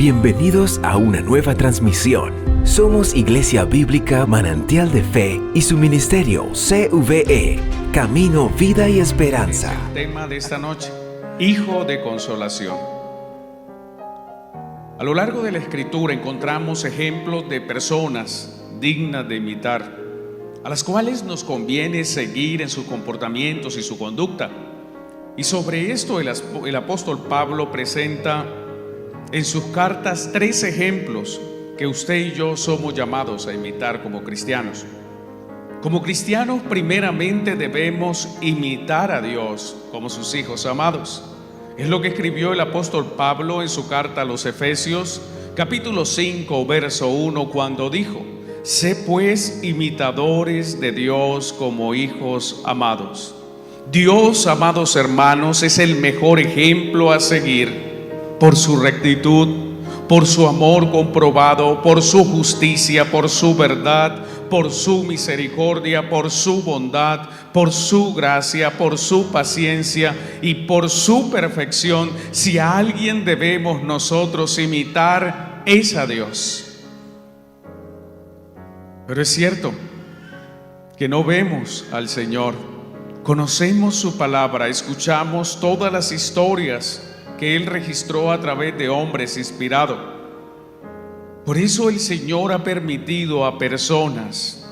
Bienvenidos a una nueva transmisión. Somos Iglesia Bíblica Manantial de Fe y su ministerio CVE, Camino, Vida y Esperanza. El tema de esta noche, Hijo de Consolación. A lo largo de la Escritura encontramos ejemplos de personas dignas de imitar, a las cuales nos conviene seguir en sus comportamientos y su conducta. Y sobre esto el apóstol Pablo presenta en sus cartas 3 ejemplos que usted y yo somos llamados a imitar como cristianos. Como cristianos, primeramente debemos imitar a Dios como sus hijos amados. Es lo que escribió el apóstol Pablo en su carta a los Efesios, capítulo 5, verso 1, cuando dijo: sé pues imitadores de Dios como hijos amados. Dios, amados hermanos, es el mejor ejemplo a seguir por su rectitud, por su amor comprobado, por su justicia, por su verdad, por su misericordia, por su bondad, por su gracia, por su paciencia y por su perfección. Si a alguien debemos nosotros imitar, es a Dios. Pero es cierto que no vemos al Señor, conocemos su palabra, escuchamos todas las historias que Él registró a través de hombres inspirados. Por eso el Señor ha permitido a personas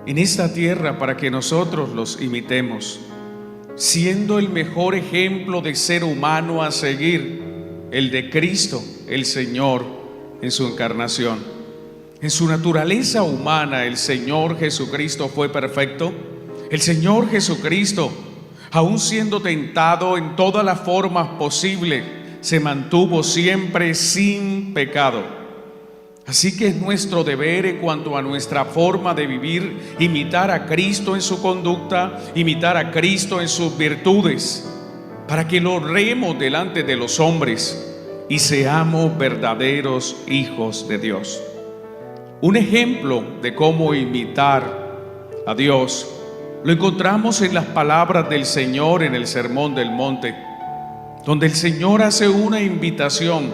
en esta tierra para que nosotros los imitemos, siendo el mejor ejemplo de ser humano a seguir el de Cristo, el Señor, en su encarnación. En su naturaleza humana, el Señor Jesucristo fue perfecto. El Señor Jesucristo, aun siendo tentado en todas las formas posibles, se mantuvo siempre sin pecado. Así que es nuestro deber en cuanto a nuestra forma de vivir, imitar a Cristo en su conducta, imitar a Cristo en sus virtudes, para que lo honremos delante de los hombres y seamos verdaderos hijos de Dios. Un ejemplo de cómo imitar a Dios lo encontramos en las palabras del Señor en el Sermón del Monte, donde el Señor hace una invitación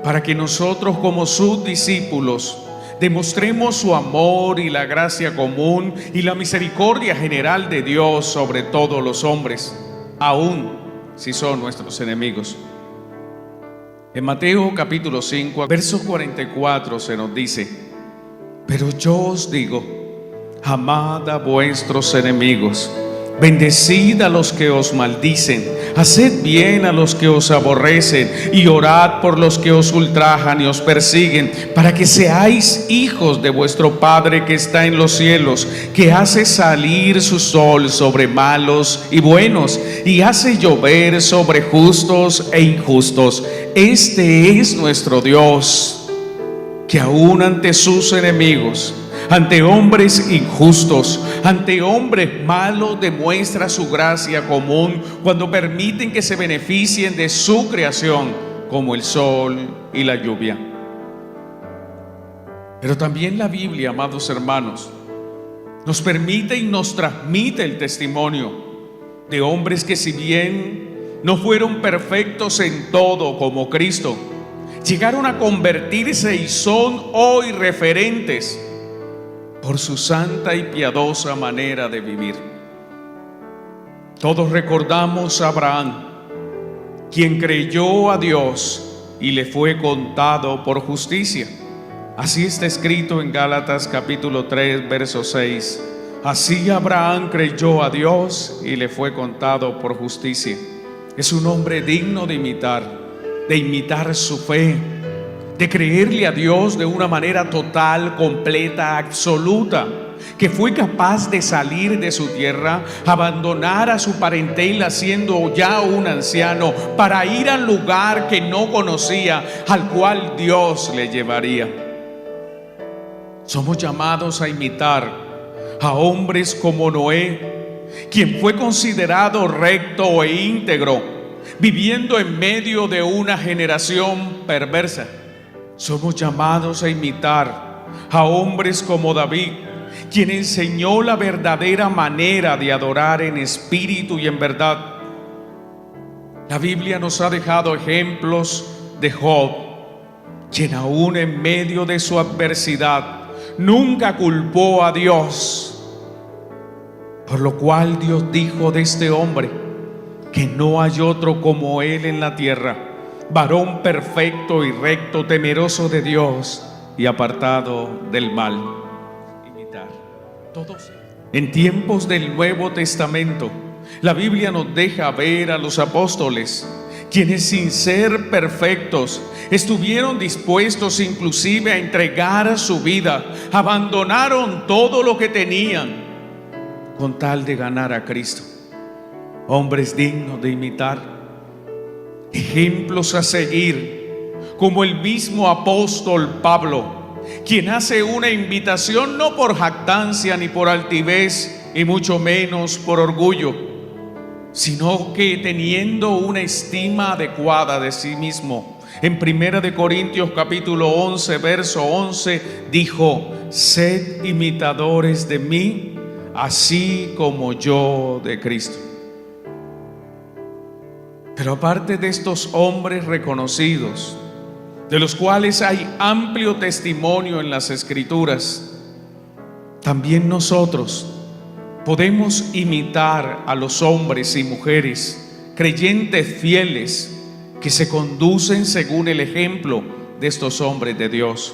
para que nosotros como sus discípulos demostremos su amor y la gracia común y la misericordia general de Dios sobre todos los hombres, aun si son nuestros enemigos. En Mateo capítulo 5, verso 44 se nos dice: pero yo os digo, amad a vuestros enemigos, bendecid a los que os maldicen, haced bien a los que os aborrecen y orad por los que os ultrajan y os persiguen, para que seáis hijos de vuestro Padre que está en los cielos, que hace salir su sol sobre malos y buenos y hace llover sobre justos e injustos. Este es nuestro Dios, que aún ante sus enemigos, ante hombres injustos, ante hombres malos, demuestra su gracia común cuando permiten que se beneficien de su creación, como el sol y la lluvia. Pero también la Biblia, amados hermanos, nos permite y nos transmite el testimonio de hombres que, si bien no fueron perfectos en todo como Cristo, llegaron a convertirse y son hoy referentes por su santa y piadosa manera de vivir. Todos recordamos a Abraham, quien creyó a Dios y le fue contado por justicia. Así está escrito en Gálatas capítulo 3, verso 6. Así Abraham creyó a Dios y le fue contado por justicia. Es un hombre digno de imitar su fe, de creerle a Dios de una manera total, completa, absoluta, que fue capaz de salir de su tierra, abandonar a su parentela siendo ya un anciano, para ir al lugar que no conocía, al cual Dios le llevaría. Somos llamados a imitar a hombres como Noé, quien fue considerado recto e íntegro, viviendo en medio de una generación perversa. Somos llamados a imitar a hombres como David, quien enseñó la verdadera manera de adorar en espíritu y en verdad. La Biblia nos ha dejado ejemplos de Job, quien aún en medio de su adversidad nunca culpó a Dios, por lo cual Dios dijo de este hombre que no hay otro como él en la tierra, varón perfecto y recto, temeroso de Dios y apartado del mal. Imitar todos. En tiempos del Nuevo Testamento, la Biblia nos deja ver a los apóstoles, quienes sin ser perfectos estuvieron dispuestos inclusive a entregar su vida, abandonaron todo lo que tenían con tal de ganar a Cristo. Hombres dignos de imitar, ejemplos a seguir, como el mismo apóstol Pablo, quien hace una invitación no por jactancia ni por altivez y mucho menos por orgullo, sino que teniendo una estima adecuada de sí mismo. En 1 Corintios capítulo 11 verso 11 dijo: sed imitadores de mí, así como yo de Cristo. Pero aparte de estos hombres reconocidos, de los cuales hay amplio testimonio en las Escrituras, también nosotros podemos imitar a los hombres y mujeres creyentes fieles que se conducen según el ejemplo de estos hombres de Dios.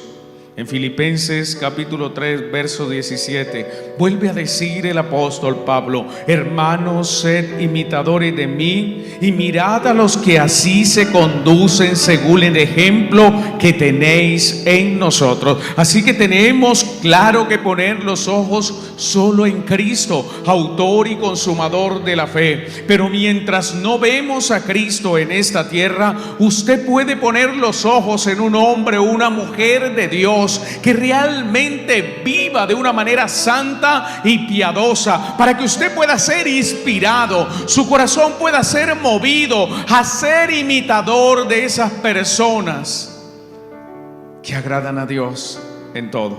En Filipenses capítulo 3 verso 17 vuelve a decir el apóstol Pablo: hermanos, sed imitadores de mí y mirad a los que así se conducen según el ejemplo que tenéis en nosotros. Así que tenemos claro que poner los ojos solo en Cristo, autor y consumador de la fe. Pero mientras no vemos a Cristo en esta tierra, usted puede poner los ojos en un hombre o una mujer de Dios que realmente viva de una manera santa y piadosa, para que usted pueda ser inspirado, su corazón pueda ser movido a ser imitador de esas personas que agradan a Dios en todo.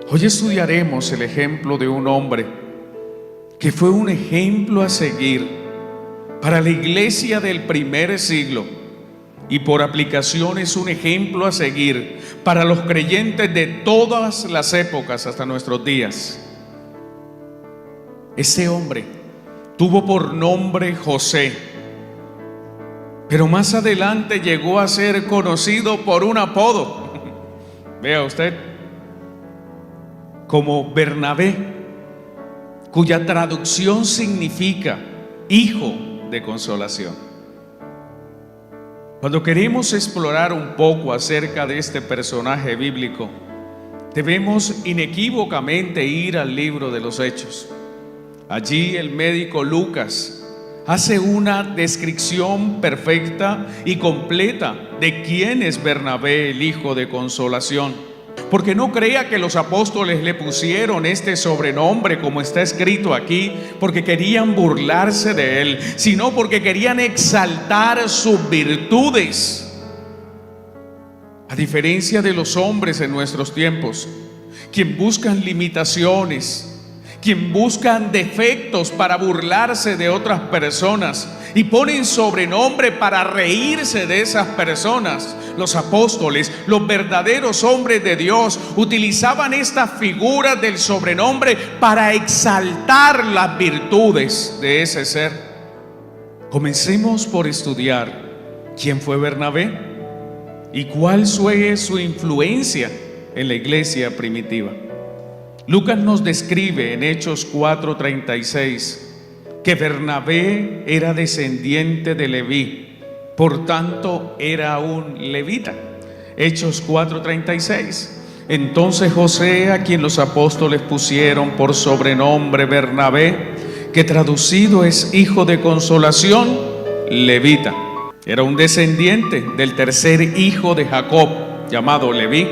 Hoy estudiaremos el ejemplo de un hombre que fue un ejemplo a seguir para la iglesia del primer siglo, y por aplicación es un ejemplo a seguir para los creyentes de todas las épocas hasta nuestros días. Ese hombre tuvo por nombre José, pero más adelante llegó a ser conocido por un apodo, vea usted, como Bernabé, cuya traducción significa hijo de consolación. Cuando queremos explorar un poco acerca de este personaje bíblico, debemos inequívocamente ir al libro de los Hechos. Allí el médico Lucas hace una descripción perfecta y completa de quién es Bernabé, el hijo de consolación. Porque no crea que los apóstoles le pusieron este sobrenombre como está escrito aquí porque querían burlarse de él, sino porque querían exaltar sus virtudes. A diferencia de los hombres en nuestros tiempos, quien buscan limitaciones, quien buscan defectos para burlarse de otras personas y ponen sobrenombre para reírse de esas personas, los apóstoles, los verdaderos hombres de Dios, utilizaban estas figuras del sobrenombre para exaltar las virtudes de ese ser. Comencemos por estudiar quién fue Bernabé y cuál fue su influencia en la iglesia primitiva. Lucas nos describe en Hechos 4:36 que Bernabé era descendiente de Leví, por tanto era un levita. Hechos 4:36. Entonces José, a quien los apóstoles pusieron por sobrenombre Bernabé, que traducido es hijo de consolación, levita, era un descendiente del tercer hijo de Jacob, llamado Leví.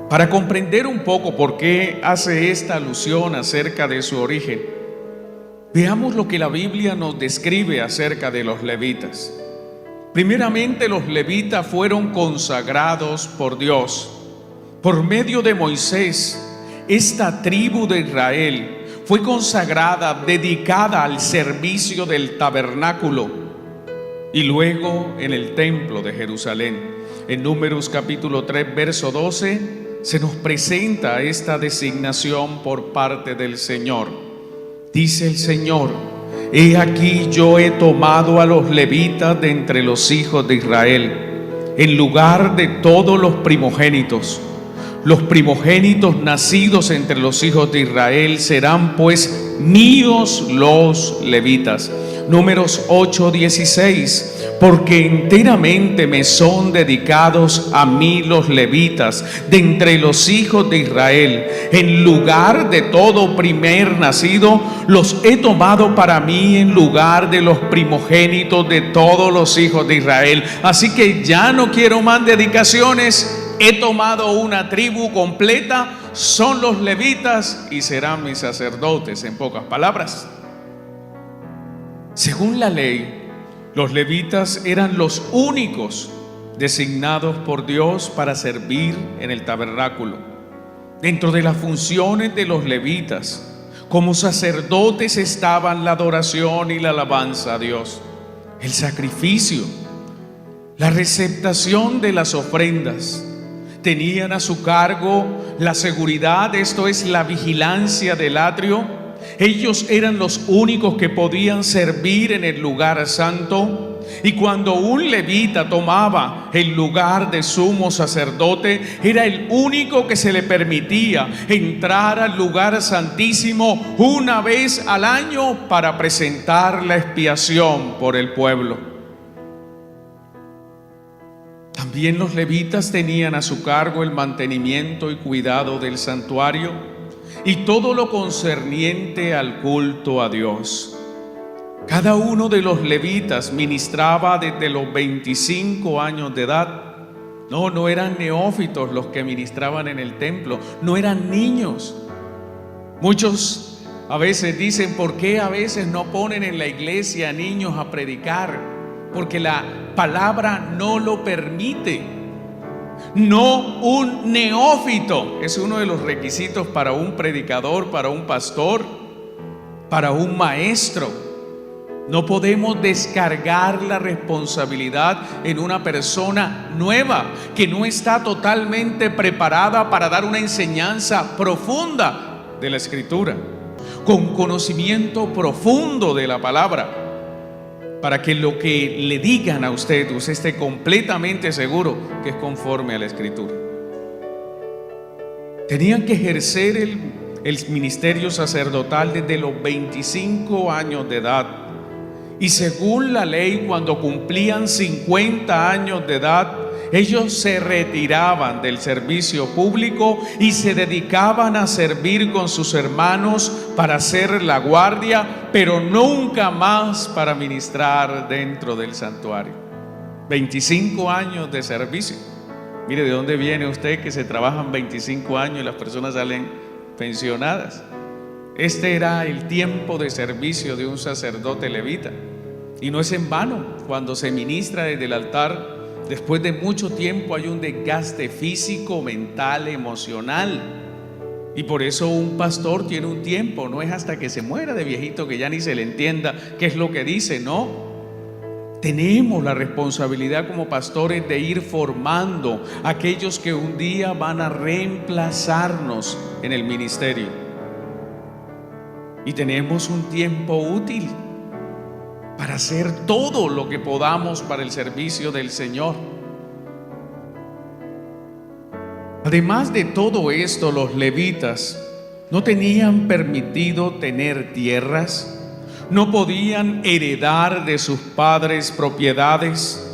Para comprender un poco por qué hace esta alusión acerca de su origen, veamos lo que la Biblia nos describe acerca de los levitas. Primeramente, los levitas fueron consagrados por Dios. Por medio de Moisés, esta tribu de Israel fue consagrada, dedicada al servicio del tabernáculo. y luego en el templo de Jerusalén. En Números capítulo 3, verso 12, se nos presenta esta designación por parte del Señor. Dice el Señor: he aquí yo he tomado a los levitas de entre los hijos de Israel, en lugar de todos los primogénitos. Los primogénitos nacidos entre los hijos de Israel serán pues míos los levitas. Números 8:16. Porque enteramente me son dedicados a mí los levitas de entre los hijos de Israel. En lugar de todo primer nacido, los he tomado para mí en lugar de los primogénitos de todos los hijos de Israel. Así que ya no quiero más dedicaciones. He tomado una tribu completa, son los levitas y serán mis sacerdotes, en pocas palabras. Según la ley, los levitas eran los únicos designados por Dios para servir en el tabernáculo. Dentro de las funciones de los levitas, como sacerdotes, estaban la adoración y la alabanza a Dios, el sacrificio, la receptación de las ofrendas. Tenían a su cargo la seguridad, esto es la vigilancia del atrio. Ellos eran los únicos que podían servir en el lugar santo. Y cuando un levita tomaba el lugar de sumo sacerdote, era el único que se le permitía entrar al lugar santísimo una vez al año para presentar la expiación por el pueblo. También los levitas tenían a su cargo el mantenimiento y cuidado del santuario y todo lo concerniente al culto a Dios. Cada uno de los levitas ministraba desde los 25 años de edad. No eran neófitos los que ministraban en el templo, no eran niños. Muchos a veces dicen: ¿por qué a veces no ponen en la iglesia niños a predicar? Porque la palabra no lo permite. No un neófito es uno de los requisitos para un predicador, para un pastor, para un maestro. No podemos descargar la responsabilidad en una persona nueva que no está totalmente preparada para dar una enseñanza profunda de la Escritura, con conocimiento profundo de la palabra, para que lo que le digan a usted esté completamente seguro que es conforme a la Escritura. Tenían que ejercer el ministerio sacerdotal desde los 25 años de edad. Y según la ley, cuando cumplían 50 años de edad, ellos se retiraban del servicio público y se dedicaban a servir con sus hermanos para hacer la guardia, pero nunca más para ministrar dentro del santuario. 25 años de servicio. Mire de dónde viene usted que se trabajan 25 años y las personas salen pensionadas. Este era el tiempo de servicio de un sacerdote levita. Y no es en vano, cuando se ministra desde el altar, después de mucho tiempo hay un desgaste físico, mental, emocional. Y por eso un pastor tiene un tiempo, no es hasta que se muera de viejito que ya ni se le entienda qué es lo que dice, no. Tenemos la responsabilidad como pastores de ir formando a aquellos que un día van a reemplazarnos en el ministerio. Y tenemos un tiempo útil para hacer todo lo que podamos para el servicio del Señor. Además de todo esto, los levitas no tenían permitido tener tierras, no podían heredar de sus padres propiedades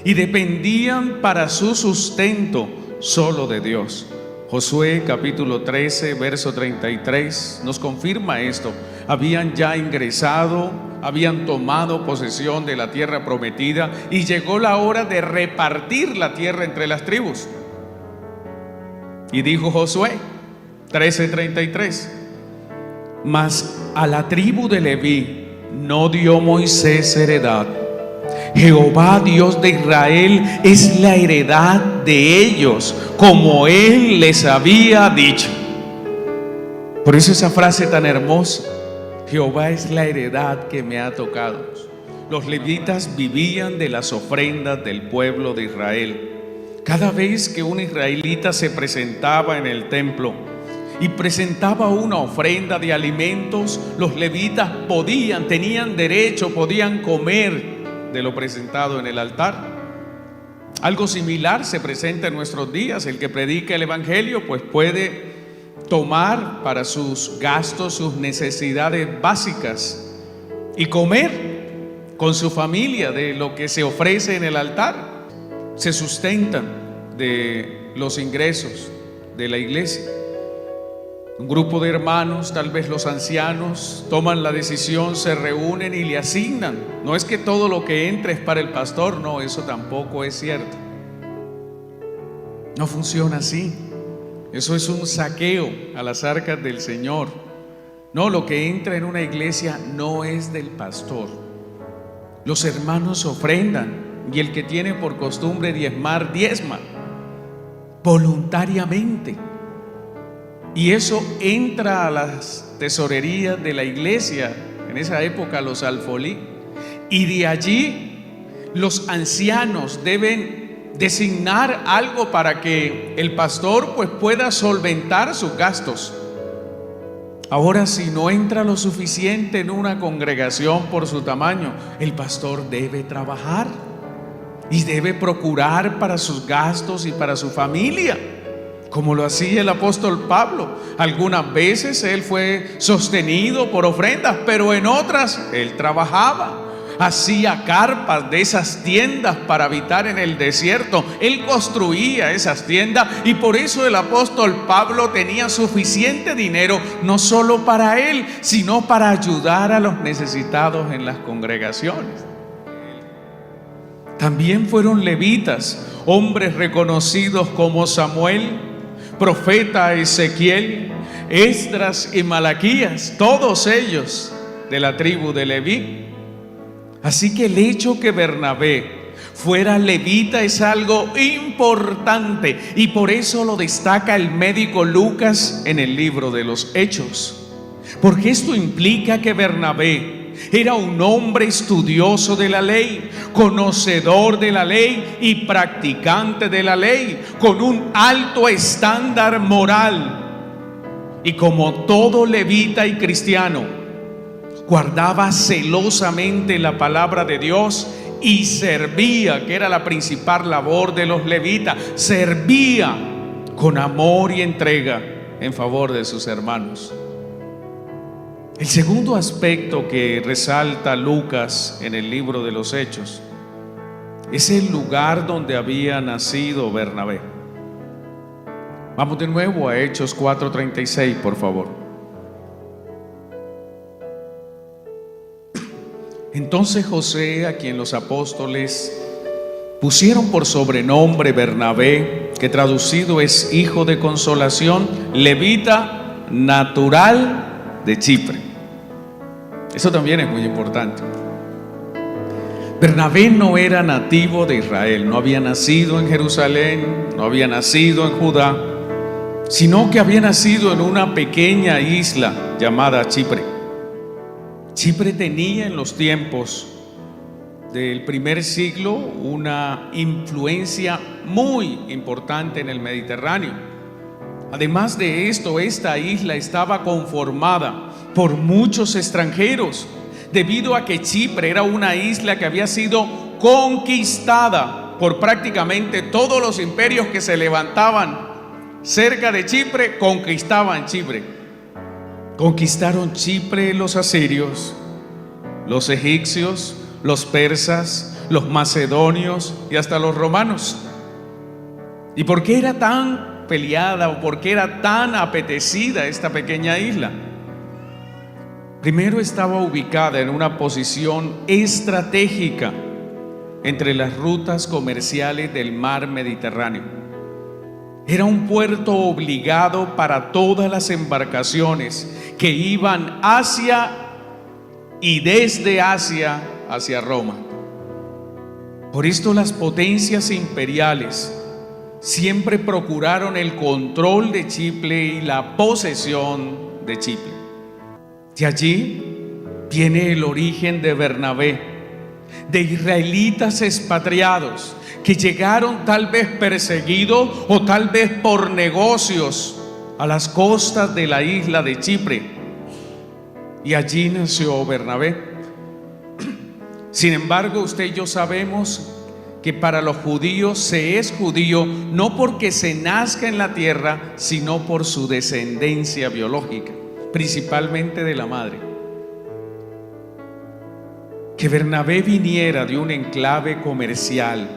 y dependían para su sustento solo de Dios. Josué capítulo 13, verso 33 nos confirma esto. Habían ya ingresado, habían tomado posesión de la tierra prometida y llegó la hora de repartir la tierra entre las tribus. Y dijo Josué 13:33: mas a la tribu de Leví no dio Moisés heredad. Jehová Dios de Israel es la heredad de ellos, como Él les había dicho. Por eso esa frase tan hermosa: Jehová es la heredad que me ha tocado. los levitas vivían de las ofrendas del pueblo de Israel. Cada vez que un israelita se presentaba en el templo y presentaba una ofrenda de alimentos, los levitas tenían derecho, podían comer de lo presentado en el altar. Algo similar se presenta en nuestros días. El que predica el evangelio pues puede tomar para sus gastos, sus necesidades básicas y comer con su familia de lo que se ofrece en el altar. Se sustentan de los ingresos de la iglesia. Un grupo de hermanos, tal vez los ancianos, toman la decisión, se reúnen y le asignan. No es que todo lo que entre es para el pastor, no, eso tampoco es cierto. No funciona así. Eso es un saqueo a las arcas del Señor. No, lo que entra en una iglesia no es del pastor. Los hermanos ofrendan y el que tiene por costumbre diezmar, diezma voluntariamente. Y eso entra a las tesorerías de la iglesia, en esa época los alfolí, y de allí los ancianos deben designar algo para que el pastor pues pueda solventar sus gastos. Ahora, si no entra lo suficiente en una congregación por su tamaño, el pastor debe trabajar y debe procurar para sus gastos y para su familia, como lo hacía el apóstol Pablo. Algunas veces él fue sostenido por ofrendas, pero en otras él trabajaba, hacía carpas de esas tiendas para habitar en el desierto. Él construía esas tiendas y por eso el apóstol Pablo tenía suficiente dinero, no solo para él, sino para ayudar a los necesitados en las congregaciones. También fueron levitas, hombres reconocidos como Samuel, profeta Ezequiel, Esdras y Malaquías, todos ellos de la tribu de Leví. Así que el hecho que Bernabé fuera levita es algo importante y por eso lo destaca el médico Lucas en el libro de los Hechos. Porque esto implica que Bernabé era un hombre estudioso de la ley, conocedor de la ley y practicante de la ley, con un alto estándar moral. Y como todo levita y cristiano, guardaba celosamente la palabra de Dios y servía, que era la principal labor de los levitas, servía con amor y entrega en favor de sus hermanos. El segundo aspecto que resalta Lucas en el libro de los Hechos es el lugar donde había nacido Bernabé. Vamos de nuevo a Hechos 4:36, por favor. Entonces José, a quien los apóstoles pusieron por sobrenombre Bernabé, que traducido es hijo de consolación, levita natural de Chipre. Eso también es muy importante. Bernabé no era nativo de Israel, no había nacido en Jerusalén, no había nacido en Judá, sino que había nacido en una pequeña isla llamada Chipre. Chipre tenía en los tiempos del primer siglo una influencia muy importante en el Mediterráneo. Además de esto, esta isla estaba conformada por muchos extranjeros, debido a que Chipre era una isla que había sido conquistada por prácticamente todos los imperios que se levantaban cerca de Chipre, conquistaban Chipre. Conquistaron Chipre los asirios, los egipcios, los persas, los macedonios y hasta los romanos. ¿Y por qué era tan peleada o por qué era tan apetecida esta pequeña isla? Primero, estaba ubicada en una posición estratégica entre las rutas comerciales del mar Mediterráneo. Era un puerto obligado para todas las embarcaciones que iban hacia y desde Asia hacia Roma. Por esto las potencias imperiales siempre procuraron el control de Chipre y la posesión de Chipre. De allí viene el origen de Bernabé, de israelitas expatriados que llegaron tal vez perseguidos o tal vez por negocios a las costas de la isla de Chipre, y allí nació Bernabé. Sin embargo, usted y yo sabemos que para los judíos se es judío no porque se nazca en la tierra, sino por su descendencia biológica, principalmente de la madre. Que Bernabé viniera de un enclave comercial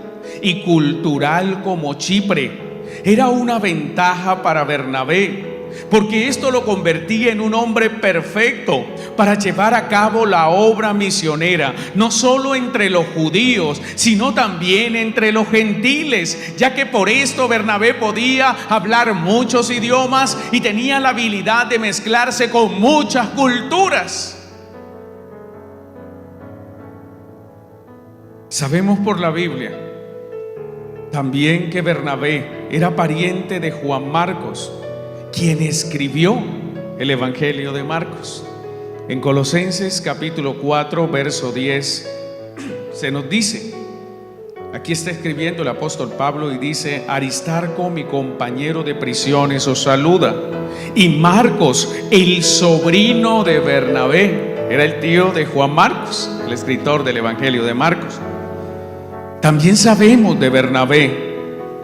y cultural como Chipre era una ventaja para Bernabé, porque esto lo convertía en un hombre perfecto para llevar a cabo la obra misionera, no solo entre los judíos, sino también entre los gentiles, ya que por esto Bernabé podía hablar muchos idiomas y tenía la habilidad de mezclarse con muchas culturas. Sabemos por la Biblia también que Bernabé era pariente de Juan Marcos, quien escribió el Evangelio de Marcos. En Colosenses capítulo 4 verso 10 se nos dice, aquí está escribiendo el apóstol Pablo y dice: Aristarco, mi compañero de prisiones, os saluda, y Marcos, el sobrino de Bernabé. Era el tío de Juan Marcos, el escritor del Evangelio de Marcos. También sabemos de Bernabé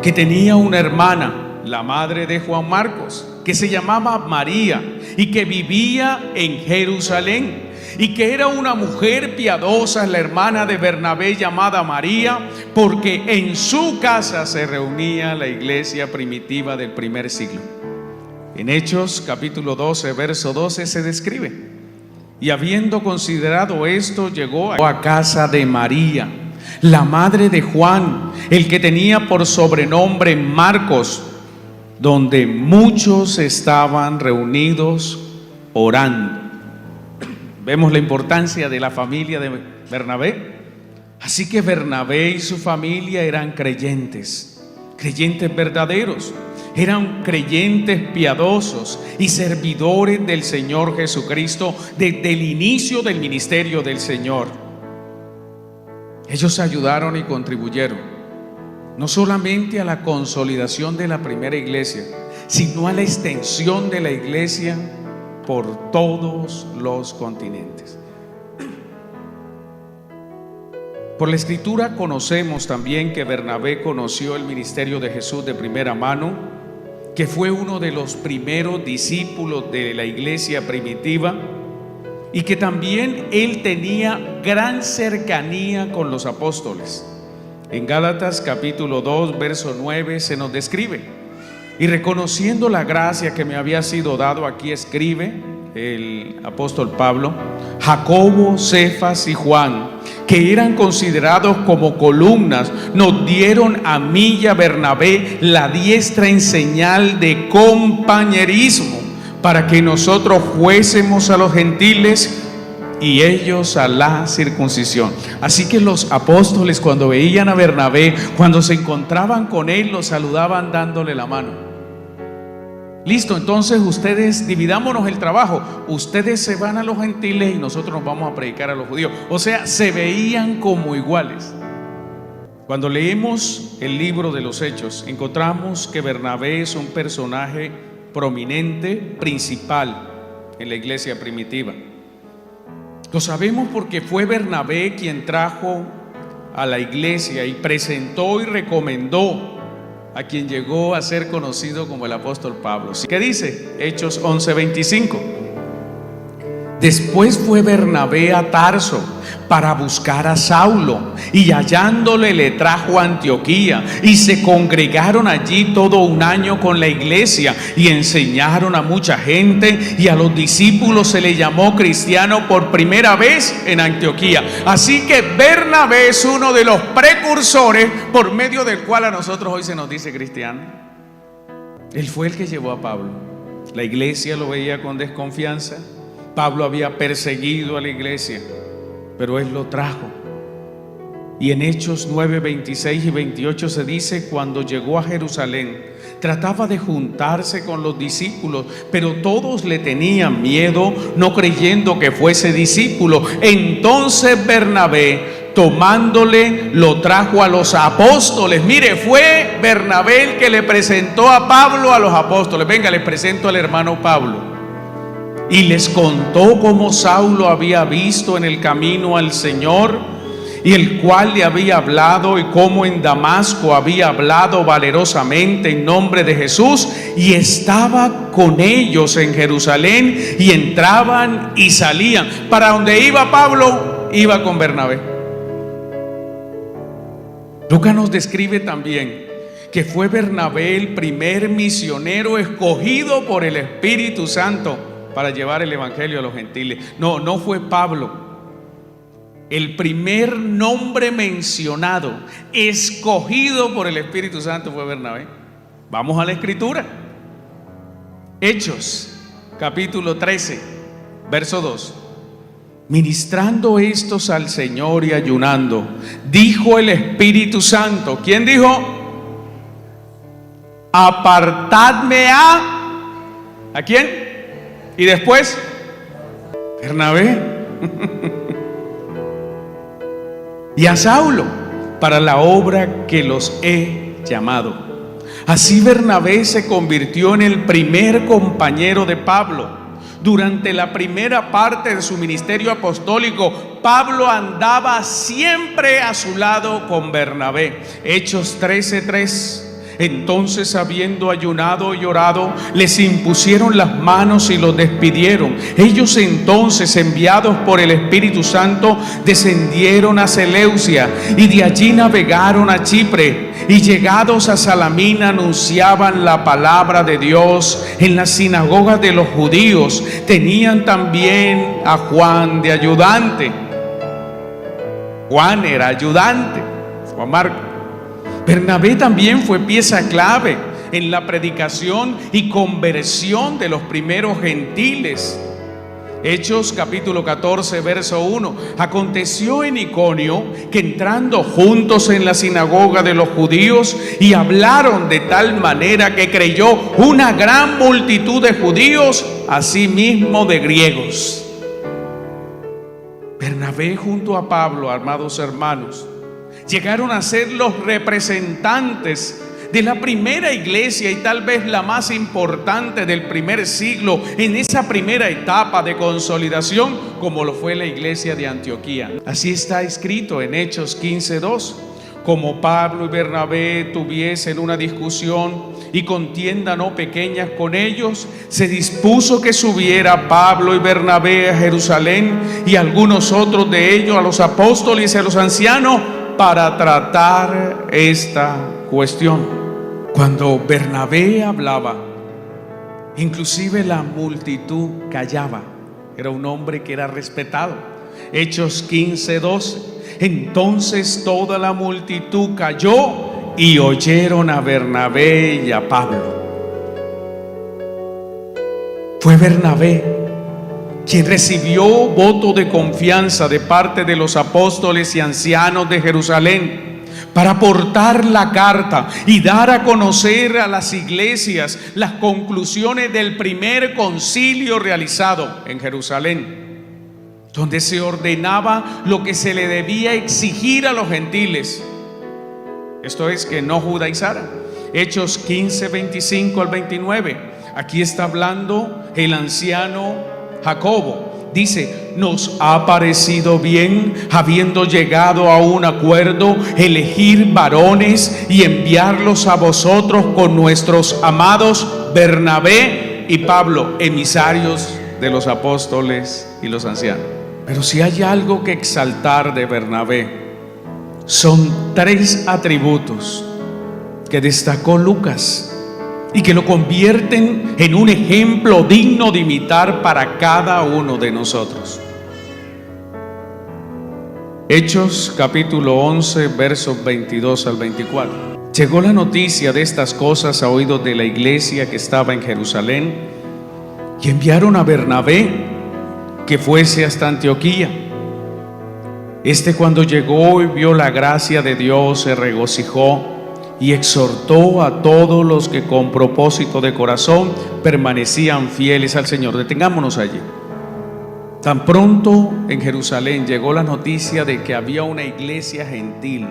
que tenía una hermana, la madre de Juan Marcos, que se llamaba María y que vivía en Jerusalén, y que era una mujer piadosa, la hermana de Bernabé, llamada María, porque en su casa se reunía la iglesia primitiva del primer siglo. En Hechos capítulo 12 verso 12 se describe: y habiendo considerado esto, llegó a casa de María, la madre de Juan, el que tenía por sobrenombre Marcos, donde muchos estaban reunidos orando. Vemos la importancia de la familia de Bernabé. Así que Bernabé y su familia eran creyentes, creyentes verdaderos, eran creyentes piadosos y servidores del Señor Jesucristo desde el inicio del ministerio del Señor. Ellos ayudaron y contribuyeron no solamente a la consolidación de la primera iglesia, sino a la extensión de la iglesia por todos los continentes. Por la Escritura conocemos también que Bernabé conoció el ministerio de Jesús de primera mano, que fue uno de los primeros discípulos de la iglesia primitiva, y que también él tenía gran cercanía con los apóstoles. En Gálatas capítulo 2 verso 9 se nos describe: y reconociendo la gracia que me había sido dado, aquí escribe el apóstol Pablo, Jacobo, Cefas y Juan, que eran considerados como columnas, nos dieron a mí y a Bernabé la diestra en señal de compañerismo, para que nosotros fuésemos a los gentiles y ellos a la circuncisión. Así que los apóstoles, cuando veían a Bernabé, cuando se encontraban con él, lo saludaban dándole la mano. Listo, entonces ustedes dividámonos el trabajo, ustedes se van a los gentiles y nosotros nos vamos a predicar a los judíos. O sea, se veían como iguales. Cuando leemos el libro de los Hechos, encontramos que Bernabé es un personaje prominente, principal en la iglesia primitiva. Lo sabemos porque fue Bernabé quien trajo a la iglesia y presentó y recomendó a quien llegó a ser conocido como el apóstol Pablo. ¿Qué dice? Hechos 11:25. Después fue Bernabé a Tarso para buscar a Saulo, y hallándole le trajo a Antioquía, y se congregaron allí todo un año con la iglesia y enseñaron a mucha gente, y a los discípulos se le llamó cristiano por primera vez en Antioquía. Así que Bernabé es uno de los precursores por medio del cual a nosotros hoy se nos dice cristiano. Él fue el que llevó a Pablo. La iglesia lo veía con desconfianza. Pablo había perseguido a la iglesia, pero él lo trajo. Y en Hechos 9, 26 y 28 se dice: cuando llegó a Jerusalén, trataba de juntarse con los discípulos, pero todos le tenían miedo, no creyendo que fuese discípulo. Entonces Bernabé tomándole lo trajo a los apóstoles. Mire, fue Bernabé el que le presentó a Pablo a los apóstoles. Venga, les presento al hermano Pablo. Y les contó cómo Saulo había visto en el camino al Señor, y el cual le había hablado, y cómo en Damasco había hablado valerosamente en nombre de Jesús, y estaba con ellos en Jerusalén, y entraban y salían. Para donde iba Pablo, iba con Bernabé. Lucas nos describe también que fue Bernabé el primer misionero escogido por el Espíritu Santo para llevar el evangelio a los gentiles. No fue Pablo. El primer nombre mencionado, escogido por el Espíritu Santo, fue Bernabé. Vamos a la Escritura. Hechos, capítulo 13, verso 2. Ministrando estos al Señor y ayunando, dijo el Espíritu Santo. ¿Quién dijo? Apartadme ¿a quién? Y después, Bernabé. Y a Saulo, para la obra que los he llamado. Así Bernabé se convirtió en el primer compañero de Pablo. Durante la primera parte de su ministerio apostólico, Pablo andaba siempre a su lado con Bernabé. Hechos 13:3. Entonces, habiendo ayunado y orado, les impusieron las manos y los despidieron. Ellos entonces, enviados por el Espíritu Santo, descendieron a Seleucia y de allí navegaron a Chipre, y llegados a Salamina anunciaban la palabra de Dios en las sinagogas de los judíos. Tenían también a Juan de ayudante. Juan era ayudante, Juan Marcos. Bernabé también fue pieza clave en la predicación y conversión de los primeros gentiles. Hechos capítulo 14, verso 1. Aconteció en Iconio que entrando juntos en la sinagoga de los judíos, y hablaron de tal manera que creyó una gran multitud de judíos, asimismo de griegos. Bernabé junto a Pablo, amados hermanos, llegaron a ser los representantes de la primera iglesia, y tal vez la más importante del primer siglo, en esa primera etapa de consolidación, como lo fue la iglesia de Antioquía. Así está escrito en Hechos 15:2. Como Pablo y Bernabé tuviesen una discusión y contienda no pequeñas con ellos, se dispuso que subiera Pablo y Bernabé a Jerusalén, y algunos otros de ellos a los apóstoles y a los ancianos, para tratar esta cuestión. Cuando Bernabé hablaba, inclusive la multitud callaba. Era un hombre que era respetado. Hechos 15:12. Entonces toda la multitud calló y oyeron a Bernabé y a Pablo. Fue Bernabé quien recibió voto de confianza de parte de los apóstoles y ancianos de Jerusalén para aportar la carta y dar a conocer a las iglesias las conclusiones del primer concilio realizado en Jerusalén, donde se ordenaba lo que se le debía exigir a los gentiles, esto es, que no judaizaran. Hechos 15, 25 al 29. Aquí está hablando el anciano Jacobo. Dice: nos ha parecido bien, habiendo llegado a un acuerdo, elegir varones y enviarlos a vosotros con nuestros amados Bernabé y Pablo, emisarios de los apóstoles y los ancianos. Pero si hay algo que exaltar de Bernabé, son 3 atributos que destacó Lucas y que lo convierten en un ejemplo digno de imitar para cada uno de nosotros. Hechos capítulo 11, versos 22 al 24. Llegó la noticia de estas cosas a oídos de la iglesia que estaba en Jerusalén, y enviaron a Bernabé que fuese hasta Antioquía. Cuando llegó y vio la gracia de Dios, se regocijó y exhortó a todos los que con propósito de corazón permanecían fieles al Señor. Detengámonos allí. Tan pronto en Jerusalén llegó la noticia de que había una iglesia gentil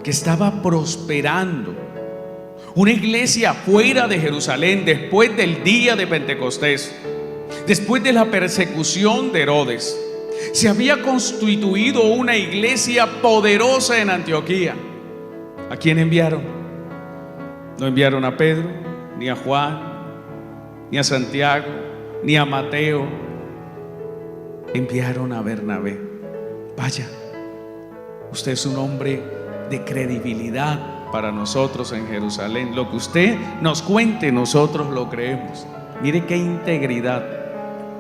que estaba prosperando, una iglesia fuera de Jerusalén después del día de Pentecostés, después de la persecución de Herodes. Se había constituido una iglesia poderosa en Antioquía. ¿A quién enviaron? No enviaron a Pedro, ni a Juan, ni a Santiago, ni a Mateo. Enviaron a Bernabé. Vaya, usted es un hombre de credibilidad para nosotros en Jerusalén. Lo que usted nos cuente, nosotros lo creemos. Mire qué integridad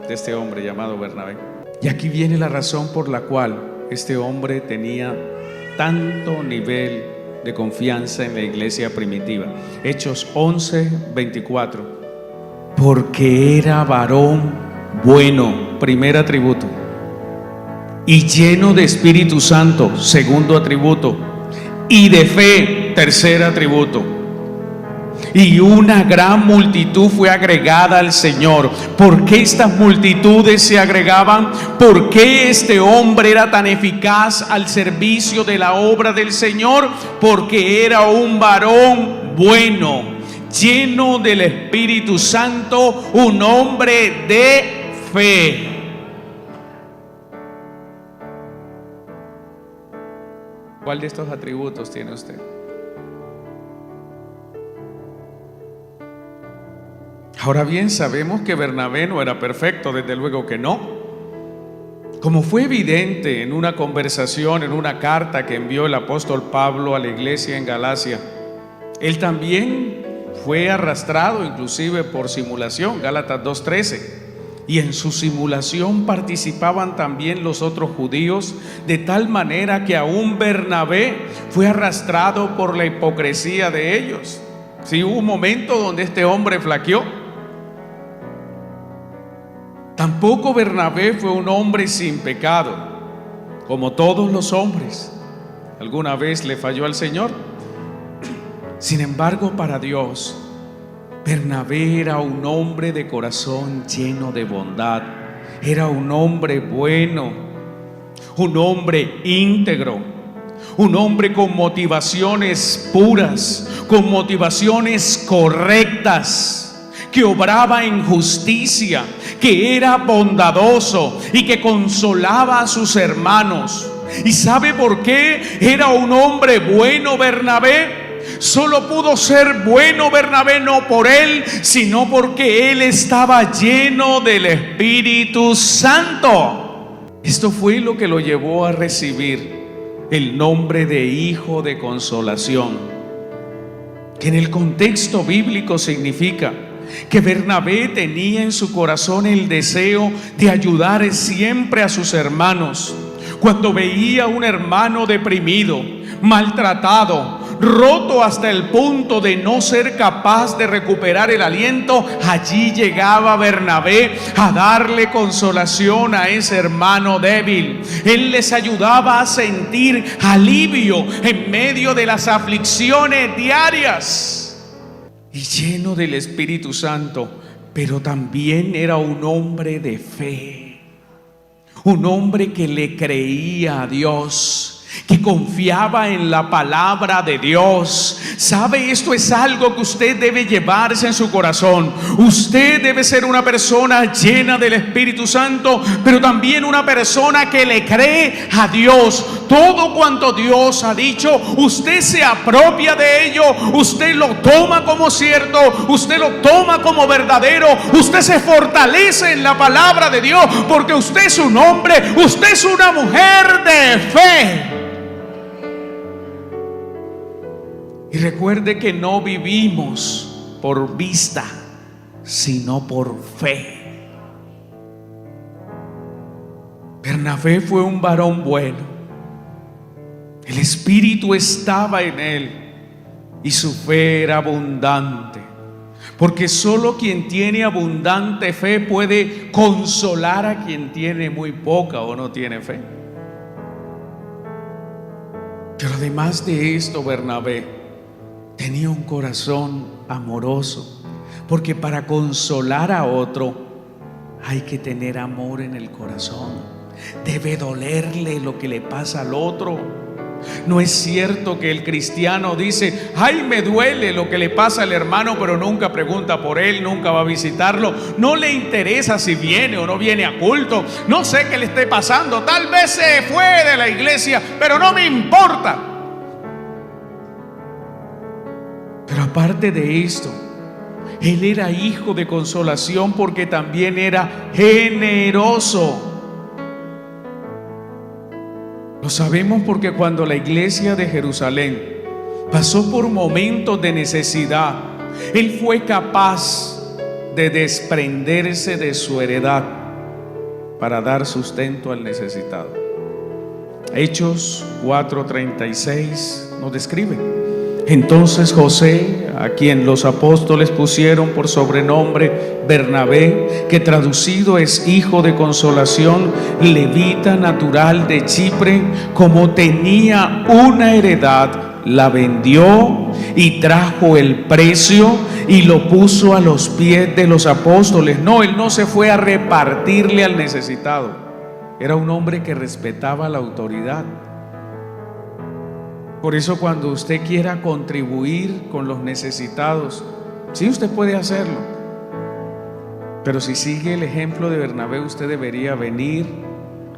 de este hombre llamado Bernabé. Y aquí viene la razón por la cual este hombre tenía tanto nivel de confianza en la iglesia primitiva. Hechos 11:24. Porque era varón bueno, primer atributo, y lleno de Espíritu Santo, segundo atributo, y de fe, tercer atributo. Y una gran multitud fue agregada al Señor. ¿Por qué estas multitudes se agregaban? ¿Por qué este hombre era tan eficaz al servicio de la obra del Señor? Porque era un varón bueno, lleno del Espíritu Santo, un hombre de fe. ¿Cuál de estos atributos tiene usted? Ahora bien, sabemos que Bernabé no era perfecto, desde luego que no. Como fue evidente en una conversación, en una carta que envió el apóstol Pablo a la iglesia en Galacia, él también fue arrastrado inclusive por simulación, Gálatas 2:13. Y en su simulación participaban también los otros judíos, de tal manera que aún Bernabé fue arrastrado por la hipocresía de ellos. Sí, hubo un momento donde este hombre flaqueó. Tampoco Bernabé fue un hombre sin pecado, como todos los hombres. ¿Alguna vez le falló al Señor? Sin embargo, para Dios, Bernabé era un hombre de corazón lleno de bondad. Era un hombre bueno, un hombre íntegro, un hombre con motivaciones puras, con motivaciones correctas, que obraba en justicia, que era bondadoso y que consolaba a sus hermanos. ¿Y sabe por qué era un hombre bueno Bernabé? Solo pudo ser bueno Bernabé no por él, sino porque él estaba lleno del Espíritu Santo. Esto fue lo que lo llevó a recibir el nombre de hijo de consolación, que en el contexto bíblico significa que Bernabé tenía en su corazón el deseo de ayudar siempre a sus hermanos. Cuando veía a un hermano deprimido, maltratado, roto hasta el punto de no ser capaz de recuperar el aliento, allí llegaba Bernabé a darle consolación a ese hermano débil. Él les ayudaba a sentir alivio en medio de las aflicciones diarias. Y lleno del Espíritu Santo, pero también era un hombre de fe, un hombre que le creía a Dios, que confiaba en la palabra de Dios. ¿Sabe? Esto es algo que usted debe llevarse en su corazón. Usted debe ser una persona llena del Espíritu Santo, pero también una persona que le cree a Dios. Todo cuanto Dios ha dicho, usted se apropia de ello, usted lo toma como cierto, usted lo toma como verdadero, usted se fortalece en la palabra de Dios, porque usted es un hombre, usted es una mujer de fe. Y recuerde que no vivimos por vista, sino por fe. Bernabé fue un varón bueno. El Espíritu estaba en él y su fe era abundante. Porque solo quien tiene abundante fe puede consolar a quien tiene muy poca o no tiene fe. Pero además de esto, Bernabé tenía un corazón amoroso, porque para consolar a otro hay que tener amor en el corazón. Debe dolerle lo que le pasa al otro. No es cierto que el cristiano dice: ay, me duele lo que le pasa al hermano, pero nunca pregunta por él, nunca va a visitarlo, no le interesa si viene o no viene a culto, no sé qué le esté pasando, tal vez se fue de la iglesia, pero no me importa. Pero aparte de esto, él era hijo de consolación porque también era generoso. Lo sabemos porque cuando la iglesia de Jerusalén pasó por momentos de necesidad, él fue capaz de desprenderse de su heredad para dar sustento al necesitado. Hechos 4:36 nos describe: entonces José, a quien los apóstoles pusieron por sobrenombre Bernabé, que traducido es hijo de consolación, levita natural de Chipre, como tenía una heredad, la vendió y trajo el precio y lo puso a los pies de los apóstoles. No, él no se fue a repartirle al necesitado. Era un hombre que respetaba la autoridad. Por eso cuando usted quiera contribuir con los necesitados, sí, usted puede hacerlo. Pero si sigue el ejemplo de Bernabé, usted debería venir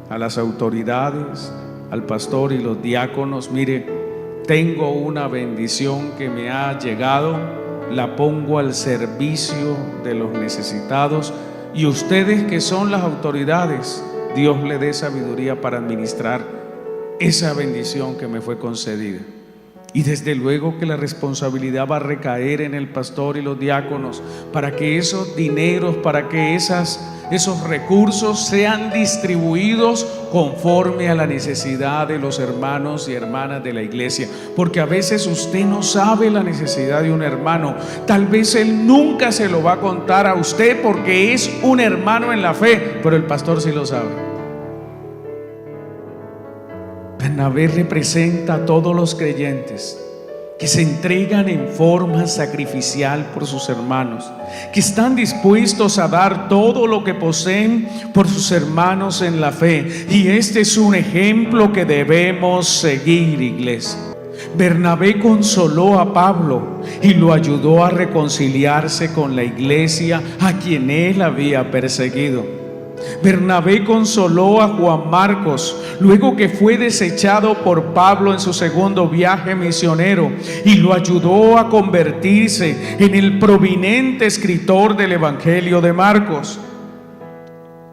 a las autoridades, al pastor y los diáconos: mire, tengo una bendición que me ha llegado, la pongo al servicio de los necesitados, y ustedes que son las autoridades, Dios le dé sabiduría para administrar esa bendición que me fue concedida. Y desde luego que la responsabilidad va a recaer en el pastor y los diáconos para que esos dineros, para que esos recursos sean distribuidos conforme a la necesidad de los hermanos y hermanas de la iglesia. Porque a veces usted no sabe la necesidad de un hermano, tal vez él nunca se lo va a contar a usted porque es un hermano en la fe, pero el pastor sí lo sabe. Bernabé representa a todos los creyentes que se entregan en forma sacrificial por sus hermanos, que están dispuestos a dar todo lo que poseen por sus hermanos en la fe. Y este es un ejemplo que debemos seguir, iglesia. Bernabé consoló a Pablo y lo ayudó a reconciliarse con la iglesia a quien él había perseguido. Bernabé consoló a Juan Marcos luego que fue desechado por Pablo en su segundo viaje misionero y lo ayudó a convertirse en el prominente escritor del Evangelio de Marcos.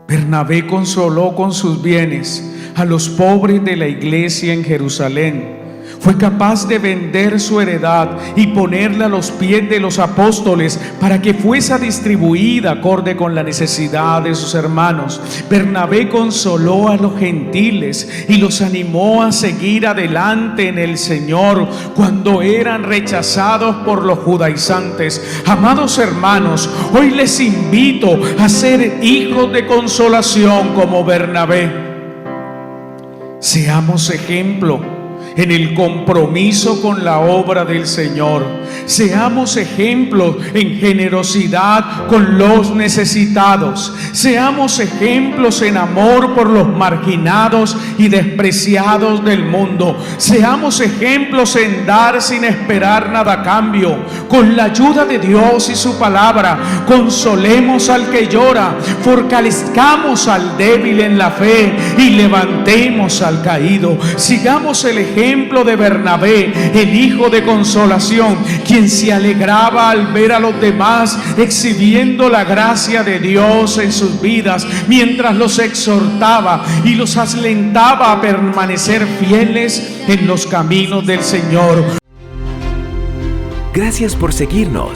Bernabé consoló con sus bienes a los pobres de la iglesia en Jerusalén. Fue capaz de vender su heredad y ponerla a los pies de los apóstoles para que fuese distribuida acorde con la necesidad de sus hermanos. Bernabé consoló a los gentiles y los animó a seguir adelante en el Señor cuando eran rechazados por los judaizantes. Amados hermanos, hoy les invito a ser hijos de consolación como Bernabé. Seamos ejemplo en el compromiso con la obra del Señor. Seamos ejemplos en generosidad con los necesitados. Seamos ejemplos en amor por los marginados y despreciados del mundo. Seamos ejemplos en dar sin esperar nada a cambio. Con la ayuda de Dios y su palabra, consolemos al que llora, fortalezcamos al débil en la fe y levantemos al caído. Sigamos el ejemplo de Bernabé, el hijo de consolación, quien se alegraba al ver a los demás exhibiendo la gracia de Dios en sus vidas, mientras los exhortaba y los alentaba a permanecer fieles en los caminos del Señor. Gracias por seguirnos.